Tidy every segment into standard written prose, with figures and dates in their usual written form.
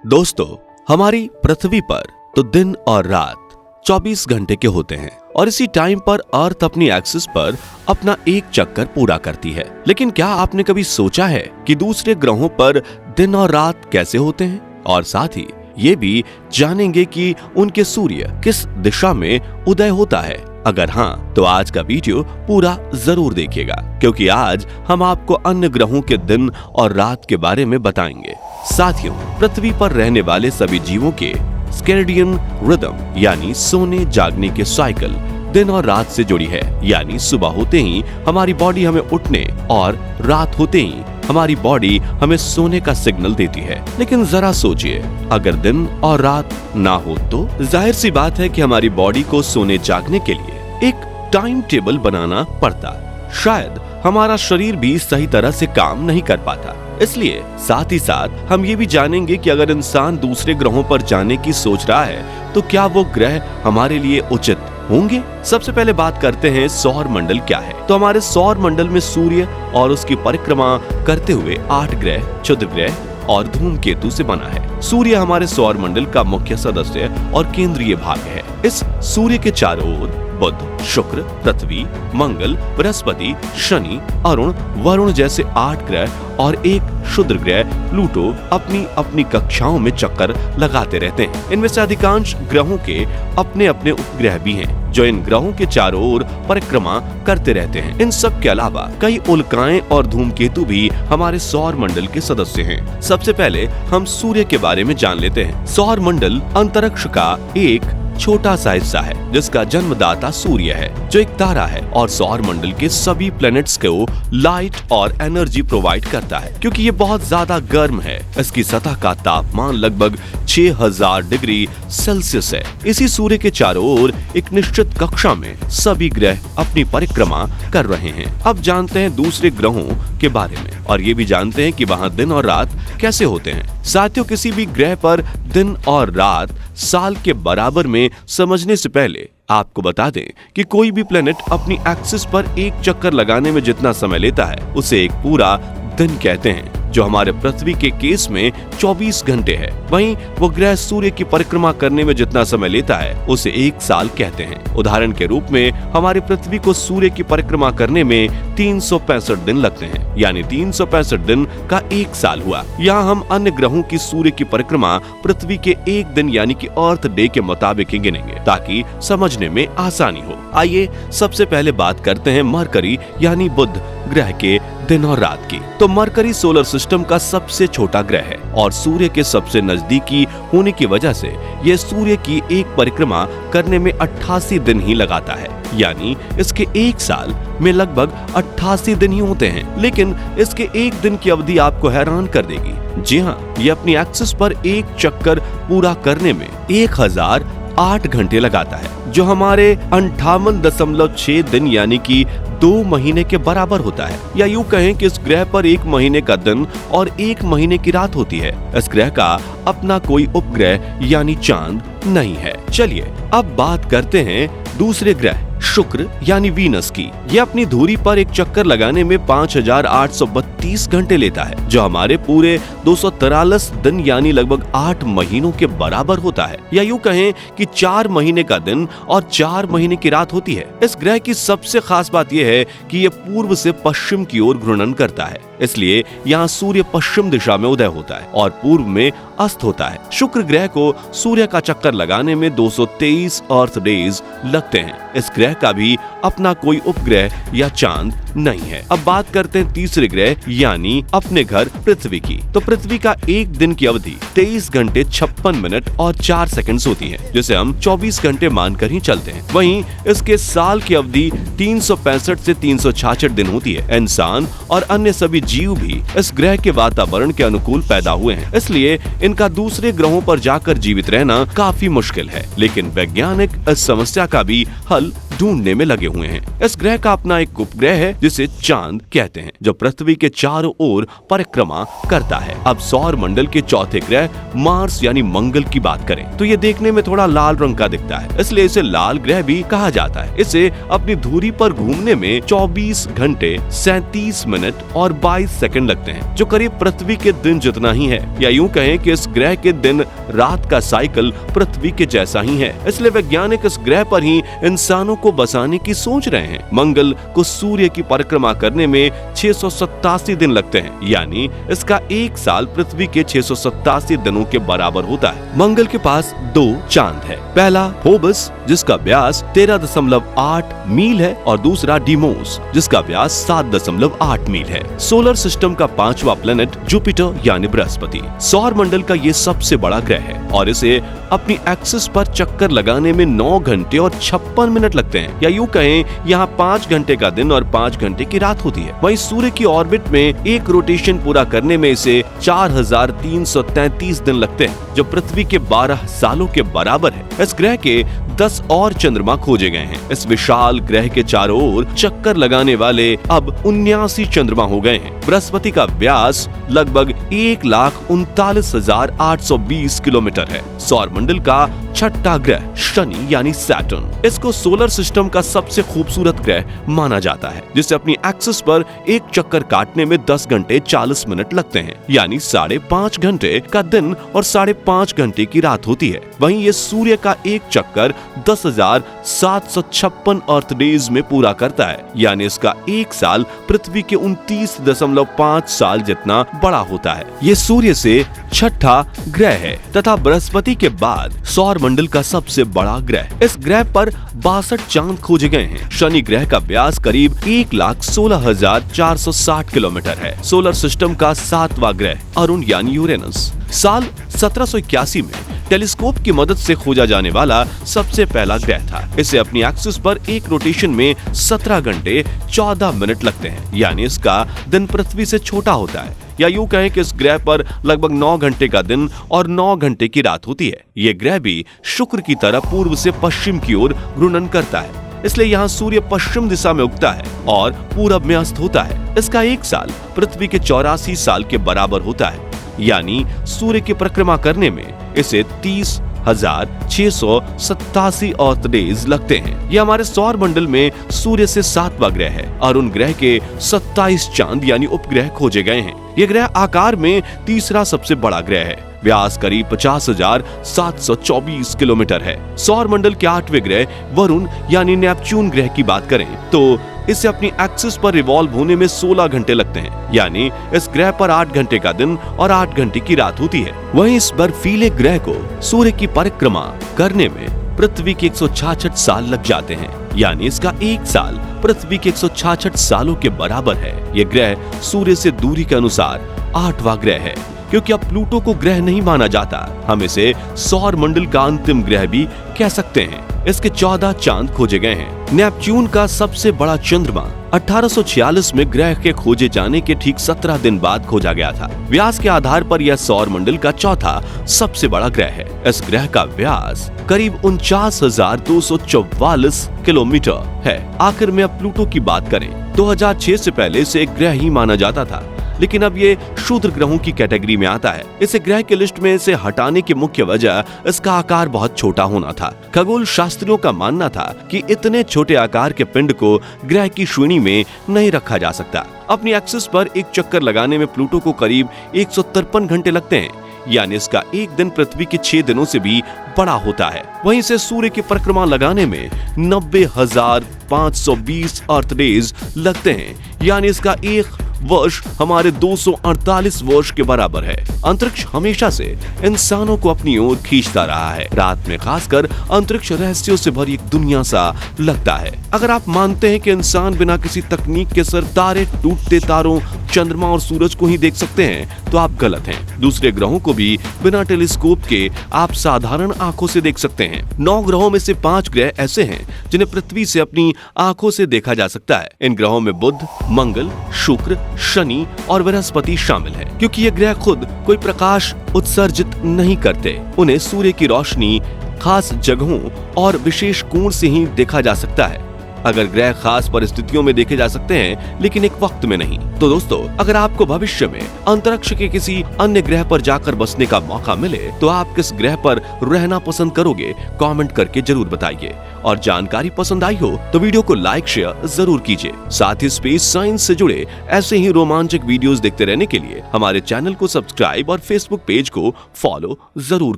दोस्तों, हमारी पृथ्वी पर तो दिन और रात 24 घंटे के होते हैं और इसी टाइम पर अर्थ अपनी एक्सिस पर अपना एक चक्कर पूरा करती है। लेकिन क्या आपने कभी सोचा है कि दूसरे ग्रहों पर दिन और रात कैसे होते हैं? और साथ ही ये भी जानेंगे कि उनके सूर्य किस दिशा में उदय होता है। अगर हाँ, तो आज का वीडियो पूरा जरूर देखिएगा, क्योंकि आज हम आपको अन्य ग्रहों के दिन और रात के बारे में बताएंगे। साथियों, पृथ्वी पर रहने वाले सभी जीवों के स्केर्डियन रिदम यानी सोने जागने के साइकिल दिन और रात से जुड़ी है। यानी सुबह होते ही हमारी बॉडी हमें उठने और रात होते ही हमारी बॉडी हमें सोने का सिग्नल देती है। लेकिन जरा सोचिए, अगर दिन और रात ना हो तो जाहिर सी बात है कि हमारी बॉडी को सोने जागने के लिए एक टाइम टेबल बनाना पड़ता। शायद हमारा शरीर भी सही तरह से काम नहीं कर पाता। इसलिए साथ ही साथ हम ये भी जानेंगे कि अगर इंसान दूसरे ग्रहों पर जाने की सोच रहा है तो क्या वो ग्रह हमारे लिए उचित होंगे। सबसे पहले बात करते हैं सौर मंडल क्या है। तो हमारे सौर मंडल में सूर्य और उसकी परिक्रमा करते हुए 8 ग्रह, क्षुद्र ग्रह और धूमकेतु से बना है। सूर्य हमारे सौर मंडल का मुख्य सदस्य और केंद्रीय भाग है। इस सूर्य के चारों ओर बुध, शुक्र, पृथ्वी, मंगल, बृहस्पति, शनि, अरुण, वरुण जैसे 8 ग्रह और एक क्षुद्र ग्रह प्लूटो अपनी अपनी कक्षाओं में चक्कर लगाते रहते हैं। इनमें से अधिकांश ग्रहों के अपने अपने उपग्रह भी हैं, जो इन ग्रहों के चारों ओर परिक्रमा करते रहते हैं। इन सब के अलावा कई उल्काएं और धूमकेतु भी हमारे सौर मंडल के सदस्य हैं। सबसे पहले हम सूर्य के बारे में जान लेते हैं। सौर मंडल अंतरिक्ष का एक छोटा सा हिस्सा है जिसका जन्मदाता सूर्य है, जो एक तारा है और सौर मंडल के सभी प्लैनेट्स को लाइट और एनर्जी प्रोवाइड करता है। क्योंकि ये बहुत ज्यादा गर्म है, इसकी सतह का तापमान लगभग 6000 डिग्री सेल्सियस है। इसी सूर्य के चारों ओर एक निश्चित कक्षा में सभी ग्रह अपनी परिक्रमा कर रहे हैं। अब जानते हैं दूसरे ग्रहों के बारे में और ये भी जानते हैं कि वहाँ दिन और रात कैसे होते हैं। साथियों, किसी भी ग्रह पर दिन और रात साल के बराबर में समझने से पहले आपको बता दें कि कोई भी प्लेनेट अपनी एक्सिस पर एक चक्कर लगाने में जितना समय लेता है उसे एक पूरा दिन कहते हैं, जो हमारे पृथ्वी के केस में 24 घंटे है। वहीं वो ग्रह सूर्य की परिक्रमा करने में जितना समय लेता है उसे 1 साल कहते हैं। उदाहरण के रूप में हमारी पृथ्वी को सूर्य की परिक्रमा करने में 365 दिन लगते हैं, यानी 365 दिन का 1 साल हुआ। यहाँ हम अन्य ग्रहों की सूर्य की परिक्रमा पृथ्वी के एक दिन यानी कि अर्थ डे के मुताबिक ही गिनेंगे, ताकि समझने में आसानी हो। आइए सबसे पहले बात करते हैं मरकरी यानी बुध ग्रह के दिन और रात की। तो मरकरी सोलर सिस्टम का सबसे छोटा ग्रह है और सूर्य के सबसे नजदीकी होने की वजह से यह सूर्य की एक परिक्रमा करने में 88 दिन ही लगाता है। यानी इसके 1 साल में लगभग 88 दिन ही होते हैं। लेकिन इसके एक दिन की अवधि आपको हैरान कर देगी। जी हाँ, ये अपनी एक्सिस पर एक चक्कर पूरा करने में 1008 घंटे लगाता है, जो हमारे 58.6 दिन यानी कि 2 महीने के बराबर होता है। या यूं कहें कि इस ग्रह पर 1 महीने का दिन और 1 महीने की रात होती है। इस ग्रह का अपना कोई उपग्रह यानी चांद नहीं है। चलिए अब बात करते हैं दूसरे ग्रह शुक्र यानी वीनस की। यह अपनी धुरी पर एक चक्कर लगाने में 5832 घंटे लेता है, जो हमारे पूरे 243 दिन यानी लगभग 8 महीनों के बराबर होता है। या यूं कहें कि 4 महीने का दिन और 4 महीने की रात होती है। इस ग्रह की सबसे खास बात यह है कि यह पूर्व से पश्चिम की ओर घूर्णन करता है, इसलिए यहाँ सूर्य पश्चिम दिशा में उदय होता है और पूर्व में अस्त होता है। शुक्र ग्रह को सूर्य का चक्कर लगाने में 223 अर्थ डेज लगते हैं। इस ग्रह का भी अपना कोई उपग्रह या चांद नहीं है। अब बात करते हैं तीसरे ग्रह यानी अपने घर पृथ्वी की। तो पृथ्वी का एक दिन की अवधि 23 घंटे 56 मिनट और 4 सेकंड्स होती है, जिसे हम 24 घंटे मानकर ही चलते हैं। वहीं इसके साल की अवधि 365 से 366 दिन होती है। इंसान और अन्य सभी जीव भी इस ग्रह के वातावरण के अनुकूल पैदा हुए हैं, इसलिए इनका दूसरे ग्रहों पर जाकर जीवित रहना काफी मुश्किल है। लेकिन वैज्ञानिक इस समस्या का भी हल ढूंढने में लगे हुए हैं। इस ग्रह का अपना एक उपग्रह है जिसे चांद कहते हैं, जो पृथ्वी के चारों ओर परिक्रमा करता है। अब सौर मंडल के चौथे ग्रह मार्स यानी मंगल की बात करें तो ये देखने में थोड़ा लाल रंग का दिखता है, इसलिए इसे लाल ग्रह भी कहा जाता है। इसे अपनी धुरी पर घूमने में 24 घंटे 37 मिनट और 22 सेकंड लगते हैं, जो करीब पृथ्वी के दिन जितना ही है, या यूं कहें कि इस ग्रह के दिन रात का साइकिल पृथ्वी के जैसा ही है। इसलिए वैज्ञानिक इस ग्रह पर ही इंसानों को बसाने की सोच रहे हैं। मंगल को सूर्य की परिक्रमा करने में 687 दिन लगते हैं, यानी इसका एक साल पृथ्वी के 687 दिनों के बराबर होता है। मंगल के पास 2 चांद है, पहला फोबस जिसका व्यास 13.8 मील है और दूसरा डीमोस जिसका व्यास 7.8 मील है। सोलर सिस्टम का 5वां प्लेनेट जुपिटर यानी बृहस्पति सौर मंडल का ये सबसे बड़ा ग्रह है और इसे अपनी एक्सिस पर चक्कर लगाने में 9 घंटे और 56 मिनट लगते हैं, या यूं कहें यहाँ 5 घंटे का दिन और 5 घंटे की रात होती है। वहीं सूर्य की ऑर्बिट में एक रोटेशन पूरा करने में इसे 4333 दिन लगते हैं, जो पृथ्वी के 12 सालों के बराबर है। इस ग्रह के 10 और चंद्रमा खोजे गए हैं। इस विशाल ग्रह के चारों ओर चक्कर लगाने वाले अब 79 चंद्रमा हो गए हैं। बृहस्पति का व्यास लगभग 1,39,820 किलोमीटर है। सौर मंडल का छठा ग्रह शनि यानी सैटर्न, इसको सोलर सिस्टम का सबसे खूबसूरत ग्रह माना जाता है, जिसे अपनी एक्सिस पर एक चक्कर काटने में 10 घंटे 40 मिनट लगते हैं, यानी 5.5 घंटे का दिन और 5.5 घंटे की रात होती है। वहीं ये सूर्य का एक चक्कर 10,756 अर्थ डेज में पूरा करता है, यानी इसका एक साल पृथ्वी के 29.5 साल जितना बड़ा होता है। ये सूर्य से छठा ग्रह है तथा बृहस्पति के बाद सौर मंडल का सबसे बड़ा ग्रह। इस ग्रह पर 62 चांद खोजे गए हैं। शनि ग्रह का व्यास करीब 1,16,460 किलोमीटर है। सोलर सिस्टम का 7वां ग्रह अरुण यानी यूरेनस साल 1781 में टेलीस्कोप की मदद से खोजा जाने वाला सबसे पहला ग्रह था। इसे अपनी एक्सिस पर एक रोटेशन में 17 घंटे 14 मिनट लगते हैं, यानी इसका दिन पृथ्वी से छोटा होता है, या यूं कहें कि इस ग्रह पर लगभग 9 घंटे का दिन और 9 घंटे की रात होती है। ये ग्रह भी शुक्र की तरह पूर्व से पश्चिम की ओर घूर्णन करता है, इसलिए यहाँ सूर्य पश्चिम दिशा में उगता है और पूरब में अस्त होता है। इसका एक साल पृथ्वी के 84 साल के बराबर होता है, यानी सूर्य की परिक्रमा करने में इसे 30,687 अर्थ डेज लगते हैं। ये हमारे सौर मंडल में सूर्य से 7वां ग्रह है। अरुण ग्रह के 27 चांद यानी उपग्रह खोजे गए हैं। ये ग्रह आकार में तीसरा सबसे बड़ा ग्रह है। व्यास करीब 50,724 किलोमीटर है। सौर मंडल के 8वें ग्रह वरुण यानी नेपच्यून ग्रह की बात करें तो इसे अपनी एक्सिस पर रिवॉल्व होने में 16 घंटे लगते हैं, यानी इस ग्रह पर 8 घंटे का दिन और 8 घंटे की रात होती है। वहीं इस बर्फीले ग्रह को सूर्य की परिक्रमा करने में पृथ्वी के 166 साल लग जाते हैं, यानी इसका एक साल पृथ्वी के 166 सालों के बराबर है। यह ग्रह सूर्य से दूरी के अनुसार 8वां ग्रह है। क्योंकि अब प्लूटो को ग्रह नहीं माना जाता, हम इसे सौर मंडल का अंतिम ग्रह भी कह सकते हैं। इसके 14 चांद खोजे गए हैं। नेपच्यून का सबसे बड़ा चंद्रमा 1846 में ग्रह के खोजे जाने के ठीक 17 दिन बाद खोजा गया था। व्यास के आधार पर यह सौर मंडल का चौथा सबसे बड़ा ग्रह है। इस ग्रह का व्यास करीब 49,244 किलोमीटर है। आखिर में अब प्लूटो की बात करें, 2006 से पहले इसे एक ग्रह ही माना जाता था, लेकिन अब ये क्षुद्र ग्रहों की कैटेगरी में आता है। इसे ग्रह की लिस्ट में इसे हटाने की मुख्य वजह इसका आकार बहुत छोटा होना था। खगोल शास्त्रियों का मानना था कि इतने छोटे आकार के पिंड को ग्रह की श्रेणी में नहीं रखा जा सकता। अपनी एक्सिस पर एक चक्कर लगाने में प्लूटो को करीब 153 घंटे लगते हैं, यानी इसका एक दिन पृथ्वी के 6 दिनों से भी बड़ा होता है। वहीं से सूर्य की परिक्रमा लगाने में 90,520 अर्थ डेज लगते हैं, यानी इसका एक वर्ष हमारे 248 वर्ष के बराबर है। अंतरिक्ष हमेशा से इंसानों को अपनी ओर खींचता रहा है। रात में खासकर अंतरिक्ष रहस्यों से भरी एक दुनिया सा लगता है। अगर आप मानते हैं कि इंसान बिना किसी तकनीक के तारे, टूटते तारों, चंद्रमा और सूरज को ही देख सकते हैं, तो आप गलत हैं। दूसरे ग्रहों को भी बिना टेलीस्कोप के आप साधारण आंखों से देख सकते हैं। 9 ग्रहों में से 5 ग्रह ऐसे हैं जिन्हें पृथ्वी से अपनी आंखों से देखा जा सकता है। इन ग्रहों में बुध, मंगल, शुक्र, शनि और बृहस्पति शामिल है। क्योंकि ये ग्रह खुद कोई प्रकाश उत्सर्जित नहीं करते, उन्हें सूर्य की रोशनी खास जगहों और विशेष कोण से ही देखा जा सकता है। अगर ग्रह खास परिस्थितियों में देखे जा सकते हैं लेकिन एक वक्त में नहीं। तो दोस्तों, अगर आपको भविष्य में अंतरिक्ष के किसी अन्य ग्रह पर जाकर बसने का मौका मिले तो आप किस ग्रह पर रहना पसंद करोगे, कमेंट करके जरूर बताइए। और जानकारी पसंद आई हो तो वीडियो को लाइक शेयर जरूर कीजिए। साथ ही स्पेस साइंस से जुड़े ऐसे ही रोमांचक वीडियोस देखते रहने के लिए हमारे चैनल को सब्सक्राइब और फेसबुक पेज को फॉलो जरूर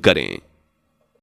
करें।